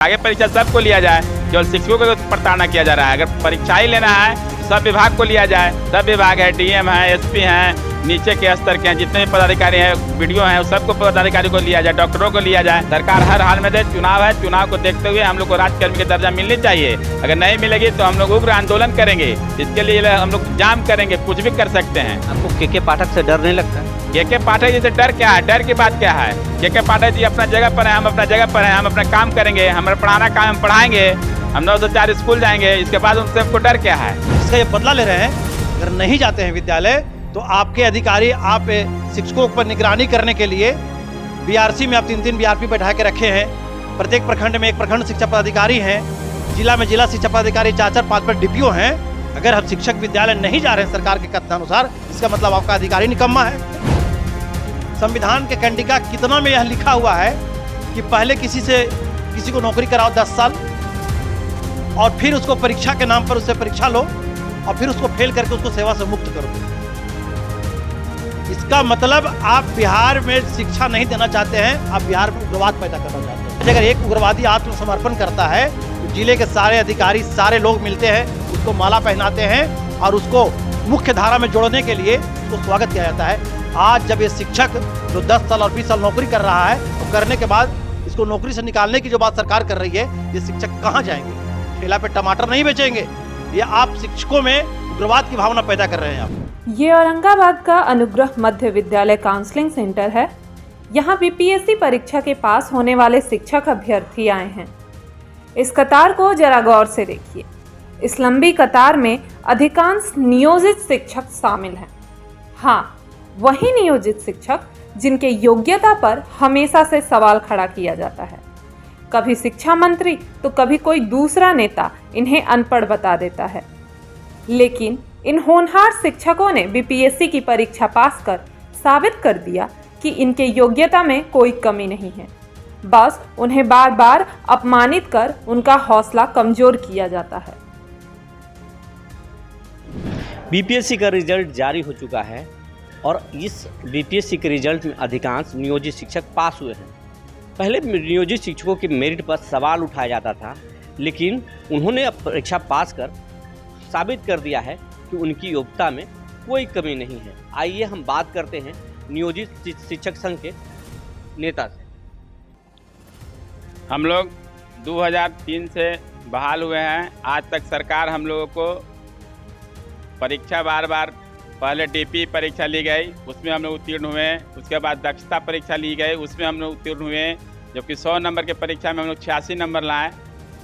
आगे परीक्षा सबको लिया जाए, केवल शिक्षकों को प्रताड़ना किया जा रहा है। अगर परीक्षा ही लेना है तो सब विभाग को लिया जाए। सब विभाग है, डीएम है, एसपी हैं, नीचे के स्तर के हैं, जितने भी पदाधिकारी हैं, वीडियो हैं, सबको पदाधिकारी को लिया जाए, डॉक्टरों को लिया जाए। सरकार हर हाल में दे। चुनाव है, चुनाव को देखते हुए हम लोग को राज्यकर्मी की दर्जा मिलनी चाहिए। अगर नहीं मिलेगी तो हम लोग उग्र आंदोलन करेंगे। इसके लिए हम लोग जाम करेंगे, कुछ भी कर सकते हैं। आपको के पाठक से डर नहीं लगता? के पाठक जी से डर क्या है? डर की बात क्या है? के पाठक जी अपना जगह पर है, हम अपना जगह पर हैं, हम अपना काम करेंगे, हमारा पढ़ाना काम हम पढ़ाएंगे, हम 9 से 4 स्कूल जाएंगे। इसके बाद उनसे हमको डर क्या है? इसका ये बदला ले रहे हैं। अगर नहीं जाते हैं विद्यालय तो आपके अधिकारी, आप शिक्षकों पर निगरानी करने के लिए बीआरसी में आप 3-3 बीआरपी बैठा के रखे हैं। प्रत्येक प्रखंड में एक प्रखंड शिक्षा पदाधिकारी हैं, जिला में जिला शिक्षा पदाधिकारी 4-4 5-5 डीपीओ हैं। अगर हम शिक्षक विद्यालय नहीं जा रहे हैं सरकार के कथनानुसार, इसका मतलब आपका अधिकारी निकम्मा है। संविधान के कंडिका कितना में यह लिखा हुआ है कि पहले किसी को नौकरी कराओ 10 साल और फिर उसको परीक्षा के नाम पर उससे परीक्षा लो और फिर उसको फेल करके उसको सेवा से मुक्त करो। इसका मतलब आप बिहार में शिक्षा नहीं देना चाहते हैं, आप बिहार में उग्रवाद पैदा करना चाहते हैं। अगर एक उग्रवादी आत्मसमर्पण करता है तो जिले के सारे अधिकारी, सारे लोग मिलते हैं, उसको माला पहनाते हैं और उसको मुख्य धारा में जोड़ने के लिए उसको स्वागत किया जाता है। आज जब ये शिक्षक जो 10 साल और 20 साल नौकरी कर रहा है, तो करने के बाद इसको नौकरी से निकालने की जो बात सरकार कर रही है, ये शिक्षक कहाँ जाएंगे? ठेला पे टमाटर नहीं बेचेंगे। ये आप शिक्षकों में उग्रवाद की भावना पैदा कर रहे हैं। आप ये औरंगाबाद का अनुग्रह मध्य विद्यालय काउंसलिंग सेंटर है। यहाँ बीपीएससी परीक्षा के पास होने वाले शिक्षक अभ्यर्थी आए हैं। इस कतार को जरा गौर से देखिए। इस लंबी कतार में अधिकांश नियोजित शिक्षक शामिल हैं। हाँ, वही नियोजित शिक्षक जिनके योग्यता पर हमेशा से सवाल खड़ा किया जाता है। कभी शिक्षा मंत्री तो कभी कोई दूसरा नेता इन्हें अनपढ़ बता देता है। लेकिन इन होनहार शिक्षकों ने बीपीएससी की परीक्षा पास कर साबित कर दिया कि इनके योग्यता में कोई कमी नहीं है। बस उन्हें बार बार अपमानित कर उनका हौसला कमजोर किया जाता है। बीपीएससी का रिजल्ट जारी हो चुका है और इस बीपीएससी के रिजल्ट में अधिकांश नियोजित शिक्षक पास हुए हैं। पहले नियोजित शिक्षकों के मेरिट पर सवाल उठाया जाता था, लेकिन उन्होंने अब परीक्षा पास कर साबित कर दिया है कि उनकी योग्यता में कोई कमी नहीं है। आइए हम बात करते हैं नियोजित शिक्षक संघ के नेता से। हम लोग 2003 से बहाल हुए हैं। आज तक सरकार हम लोगों को परीक्षा बार पहले डीपी परीक्षा ली गई, उसमें हम लोग उत्तीर्ण हुए। उसके बाद दक्षता परीक्षा ली गई, उसमें हम लोग उत्तीर्ण हुए, जबकि 100 नंबर के परीक्षा में हम लोग 86 नंबर लाए।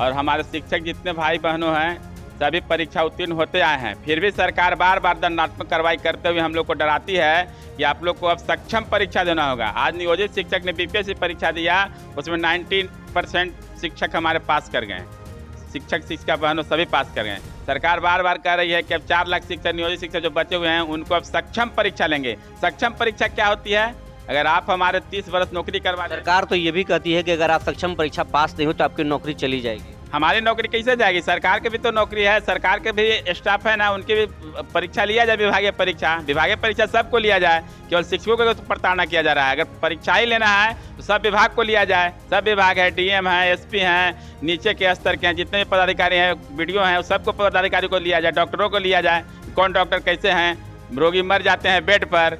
और हमारे शिक्षक जितने भाई बहनों हैं सभी परीक्षा उत्तीर्ण होते आए हैं। फिर भी सरकार बार बार दंडात्मक कार्रवाई करते हुए हम लोग को डराती है कि आप लोग को अब सक्षम परीक्षा देना होगा। आज नियोजित शिक्षक ने बीपीएससी परीक्षा दिया, उसमें 90% शिक्षक हमारे पास कर गए। शिक्षक शिक्षा बहनों सभी पास कर गए। सरकार बार बार कह रही है कि अब 4 लाख शिक्षक, नियोजित शिक्षक जो बचे हुए हैं उनको अब सक्षम परीक्षा लेंगे। सक्षम परीक्षा क्या होती है? अगर आप हमारे 30 वर्ष नौकरी करवा। सरकार तो ये भी कहती है कि अगर आप सक्षम परीक्षा पास नहीं हो तो आपकी नौकरी चली जाएगी। हमारी नौकरी कैसे जाएगी? सरकार के भी तो नौकरी है, सरकार के भी स्टाफ है ना, उनकी भी परीक्षा लिया जाए। विभागीय परीक्षा सबको लिया जाए, केवल शिक्षकों को तो प्रताड़ना किया जा रहा है। अगर परीक्षा ही लेना है तो सब विभाग को लिया जाए। सब विभाग है, डीएम है, एसपी हैं, नीचे के स्तर के हैं, जितने भी पदाधिकारी हैं, वीडियो हैं, सबको पदाधिकारी को लिया जाए, डॉक्टरों को लिया जाए। कौन डॉक्टर कैसे हैं? रोगी मर जाते हैं बेड पर,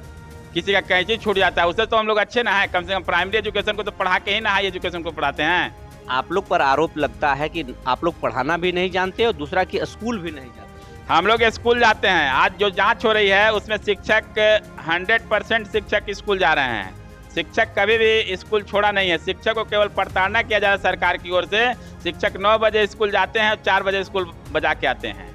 किसी का कैंची छूट जाता है, उससे तो हम लोग अच्छे ना है। कम से कम प्राइमरी एजुकेशन को तो पढ़ा के ही ना हाई एजुकेशन को पढ़ाते हैं। आप लोग पर आरोप लगता है कि आप लोग पढ़ाना भी नहीं जानते और दूसरा कि स्कूल भी नहीं जाते। हम लोग स्कूल जाते हैं। आज जो जांच हो रही है उसमें शिक्षक 100% शिक्षक स्कूल जा रहे हैं। शिक्षक कभी भी स्कूल छोड़ा नहीं है। शिक्षक को केवल प्रताड़ना किया जा रहा है सरकार की ओर से। शिक्षक 9 बजे स्कूल जाते हैं, 4 बजे स्कूल बजा के आते हैं।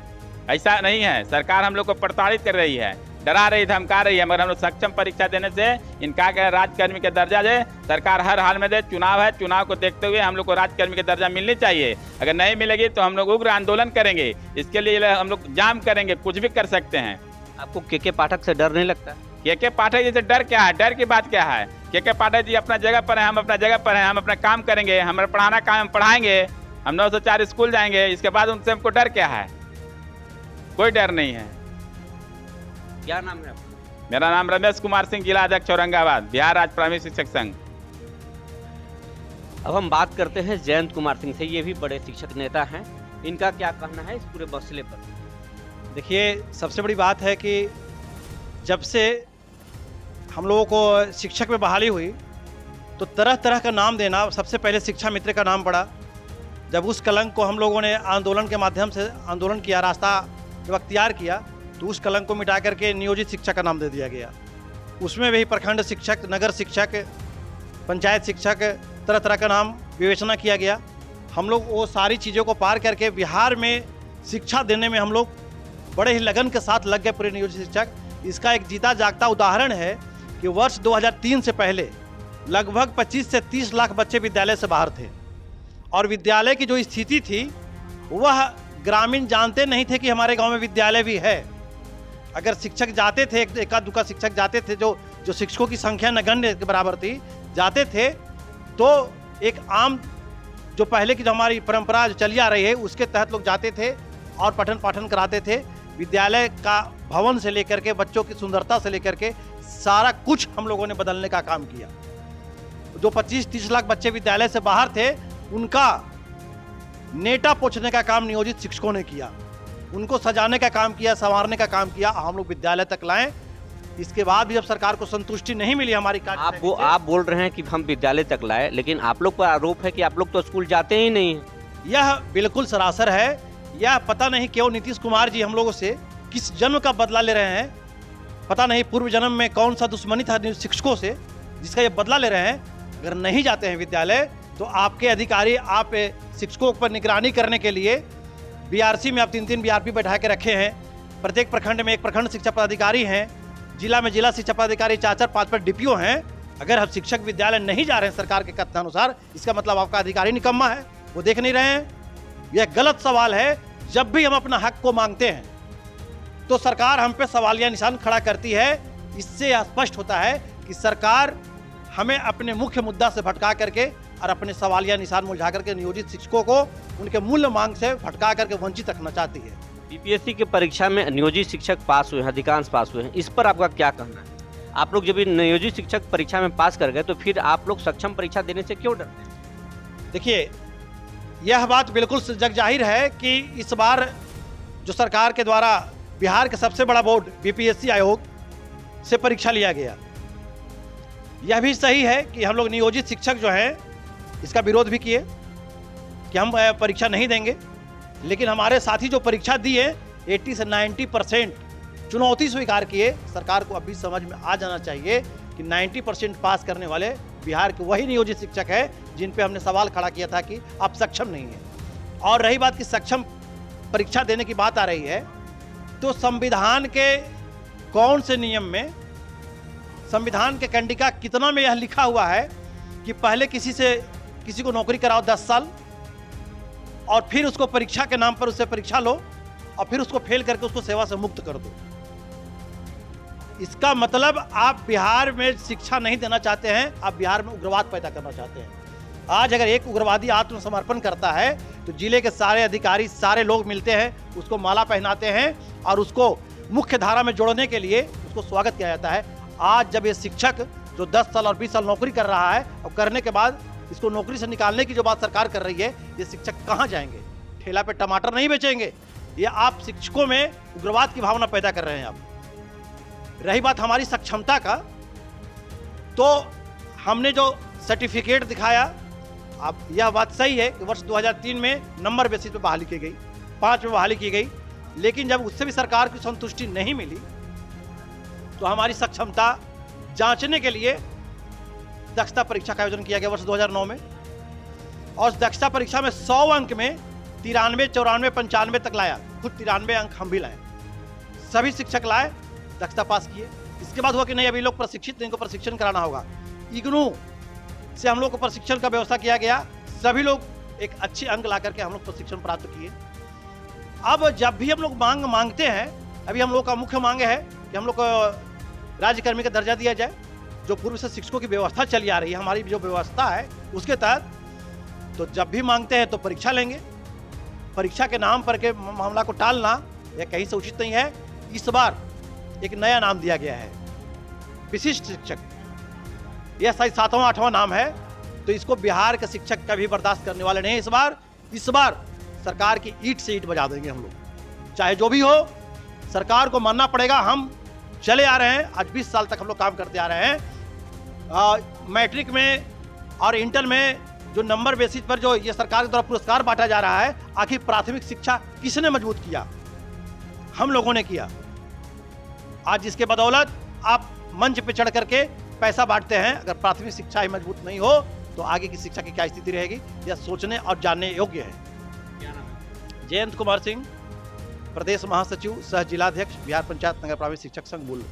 ऐसा नहीं है। सरकार हम लोग को प्रताड़ित कर रही है, डरा रही, धमका रही है। मगर हम लोग सक्षम परीक्षा देने से इनका क्या, राज्यकर्मी के दर्जा दे। सरकार हर हाल में दे। चुनाव है, चुनाव को देखते हुए हम लोग को राज्यकर्मी के दर्जा मिलनी चाहिए। अगर नहीं मिलेगी तो हम लोग उग्र आंदोलन करेंगे। इसके लिए हम लोग जाम करेंगे, कुछ भी कर सकते हैं। आपको के पाठक से डर नहीं लगता? के पाठक जी से डर क्या है? डर की बात क्या है? के पाठक जी अपना जगह पर हैं, हम अपना जगह पर हैं, हम अपना काम करेंगे, हमारा पढ़ाना काम हम पढ़ाएंगे, हम 9 से 4 स्कूल जाएंगे। इसके बाद उनसे हमको डर क्या है? कोई डर नहीं है। क्या नाम है आपका? मेरा नाम रमेश कुमार सिंह, जिला अध्यक्ष औरंगाबाद, बिहार राज्य प्राथमिक शिक्षक संघ। अब हम बात करते हैं जयंत कुमार सिंह से। ये भी बड़े शिक्षक नेता हैं, इनका क्या कहना है इस पूरे मसले पर? देखिए, सबसे बड़ी बात है कि जब से हम लोगों को शिक्षक में बहाली हुई तो तरह तरह का नाम देना, सबसे पहले शिक्षा मित्र का नाम पड़ा। जब उस कलंक को हम लोगों ने आंदोलन के माध्यम से आंदोलन किया, रास्ता जब अख्तियार किया, तो उस कलंक को मिटा करके नियोजित शिक्षक का नाम दे दिया गया। उसमें भी प्रखंड शिक्षक, नगर शिक्षक, पंचायत शिक्षक, तरह तरह का नाम विवेचना किया गया। हम लोग वो सारी चीज़ों को पार करके बिहार में शिक्षा देने में हम लोग बड़े ही लगन के साथ लग गए, पूरे नियोजित शिक्षक। इसका एक जीता जागता उदाहरण है कि वर्ष 2003 से पहले लगभग 25 से 30 लाख बच्चे विद्यालय से बाहर थे, और विद्यालय की जो स्थिति थी वह ग्रामीण जानते नहीं थे कि हमारे गांव में विद्यालय भी है। अगर शिक्षक जाते थे, एका दुका शिक्षक जाते थे, जो शिक्षकों की संख्या नगण्य के बराबर थी, जाते थे तो एक आम जो पहले की जो हमारी परंपरा जो चली आ रही है उसके तहत लोग जाते थे और पठन पाठन कराते थे। विद्यालय का भवन से लेकर के बच्चों की सुंदरता से लेकर के सारा कुछ हम लोगों ने बदलने का काम किया। जो 25-30 लाख बच्चे विद्यालय से बाहर थे, उनका नेटा पोंछने का काम नियोजित शिक्षकों ने किया, उनको सजाने का काम किया, संवारने का काम किया, हम लोग विद्यालय तक लाएं। इसके बाद भी जब सरकार को संतुष्टि नहीं मिली हमारी आप बोल रहे हैं कि हम विद्यालय तक लाए, लेकिन आप लोग पर आरोप है कि आप लोग तो स्कूल जाते ही नहीं हैं। यह बिल्कुल सरासर है। यह पता नहीं क्यों नीतीश कुमार जी हम लोगों से किस जन्म का बदला ले रहे हैं। पता नहीं पूर्व जन्म में कौन सा दुश्मनी था शिक्षकों से जिसका ये बदला ले रहे हैं। अगर नहीं जाते हैं विद्यालय तो आपके अधिकारी, आप शिक्षकों पर निगरानी करने के लिए बीआरसी में आप 3-3 बीआरपी बैठा के रखे हैं। प्रत्येक प्रखंड में एक प्रखंड शिक्षा पदाधिकारी हैं, जिला में जिला शिक्षा पदाधिकारी 4-4, 5-5 डीपीओ हैं। अगर हम शिक्षक विद्यालय नहीं जा रहे हैं सरकार के कथनानुसार, इसका मतलब आपका अधिकारी निकम्मा है, वो देख नहीं रहे हैं। यह गलत सवाल है। जब भी हम अपना हक को मांगते हैं तो सरकार हम पे सवालिया निशान खड़ा करती है। इससे स्पष्ट होता है कि सरकार हमें अपने मुख्य मुद्दा से भटका करके और अपने सवालिया निशान मुलझा करके नियोजित शिक्षकों को उनके मूल्य मांग से भटका करके वंचित रखना चाहती है। बीपीएससी की परीक्षा में नियोजित शिक्षक पास हुए हैं, अधिकांश पास हुए हैं, इस पर आपका क्या कहना है? आप लोग जब नियोजित शिक्षक परीक्षा में पास कर गए तो फिर आप लोग सक्षम परीक्षा देने से क्यों डरते हैं? देखिए, यह बात बिल्कुल जग जाहिर है कि इस बार जो सरकार के द्वारा बिहार के सबसे बड़ा बोर्ड बीपीएससी आयोग से परीक्षा लिया गया, यह भी सही है कि हम लोग नियोजित शिक्षक जो हैं इसका विरोध भी किए कि हम परीक्षा नहीं देंगे। लेकिन हमारे साथी जो परीक्षा दिए 80 से 90% चुनौती स्वीकार किए। सरकार को अभी समझ में आ जाना चाहिए कि 90% पास करने वाले बिहार के वही नियोजित शिक्षक है जिन पे हमने सवाल खड़ा किया था कि आप सक्षम नहीं हैं। और रही बात कि सक्षम परीक्षा देने की बात आ रही है, तो संविधान के कौन से नियम में, संविधान के कंडिका कितना में यह लिखा हुआ है कि पहले किसी को नौकरी कराओ 10 साल और फिर उसको परीक्षा के नाम पर उससे परीक्षा लो और फिर उसको फेल करके उसको सेवा से मुक्त कर दो। इसका मतलब आप बिहार में शिक्षा नहीं देना चाहते हैं, आप बिहार में उग्रवाद पैदा करना चाहते हैं। आज अगर एक उग्रवादी आत्मसमर्पण करता है तो जिले के सारे अधिकारी, सारे लोग मिलते हैं, उसको माला पहनाते हैं और उसको मुख्य धारा में जोड़ने के लिए उसको स्वागत किया जाता है। आज जब ये शिक्षक जो 10 साल और 20 साल नौकरी कर रहा है और करने के बाद इसको नौकरी से निकालने की जो बात सरकार कर रही है, ये शिक्षक कहाँ जाएंगे? ठेला पे टमाटर नहीं बेचेंगे। ये आप शिक्षकों में उग्रवाद की भावना पैदा कर रहे हैं आप। रही बात हमारी सक्षमता का, तो हमने जो सर्टिफिकेट दिखाया, अब यह बात सही है कि वर्ष 2003 में नंबर बेसिस पे बहाली की गई, 5 में बहाली की गई, लेकिन जब उससे भी सरकार की संतुष्टि नहीं मिली तो हमारी सक्षमता जांचने के लिए दक्षता परीक्षा का आयोजन किया गया वर्ष 2009 में। और दक्षता परीक्षा में 100 अंक में 93, 94, 95 तक लाया। खुद 93 अंक हम भी लाए, सभी शिक्षक लाए, दक्षता पास किए। इसके बाद हुआ कि नहीं, अभी लोग प्रशिक्षित, इनको प्रशिक्षण कराना होगा। इग्नू से हम लोग को प्रशिक्षण का व्यवस्था किया गया, सभी लोग एक अच्छे अंक ला करके हम लोग प्रशिक्षण प्राप्त किए। अब जब भी हम लोग मांगते हैं, अभी हम लोग का मुख्य मांग है कि हम लोग को राज्यकर्मी का दर्जा दिया जाए, जो पूर्व से शिक्षकों की व्यवस्था चली आ रही है, हमारी जो व्यवस्था है उसके तहत। तो जब भी मांगते हैं तो परीक्षा लेंगे। परीक्षा के नाम पर के मामला को टालना यह कहीं से उचित नहीं है। इस बार एक नया नाम दिया गया है, विशिष्ट शिक्षक। यह शायद 7वां 8वां नाम है। तो इसको बिहार के शिक्षक कभी बर्दाश्त करने वाले नहीं। इस बार सरकार की ईंट से ईंट बजा देंगे हम लोग, चाहे जो भी हो सरकार को मानना पड़ेगा। हम चले आ रहे हैं, आज 20 साल तक हम लोग काम करते आ रहे हैं। मैट्रिक में और इंटर में जो नंबर बेसिस पर जो ये सरकार के द्वारा पुरस्कार बांटा जा रहा है, आखिर प्राथमिक शिक्षा किसने मजबूत किया? हम लोगों ने किया। आज जिसके बदौलत आप मंच पे चढ़ करके पैसा बांटते हैं, अगर प्राथमिक शिक्षा ही मजबूत नहीं हो तो आगे की शिक्षा की क्या स्थिति रहेगी, यह सोचने और जानने योग्य है। जयंत कुमार सिंह, प्रदेश महासचिव सह जिलाध्यक्ष, बिहार पंचायत नगर प्राथमिक शिक्षक संघ, बुल।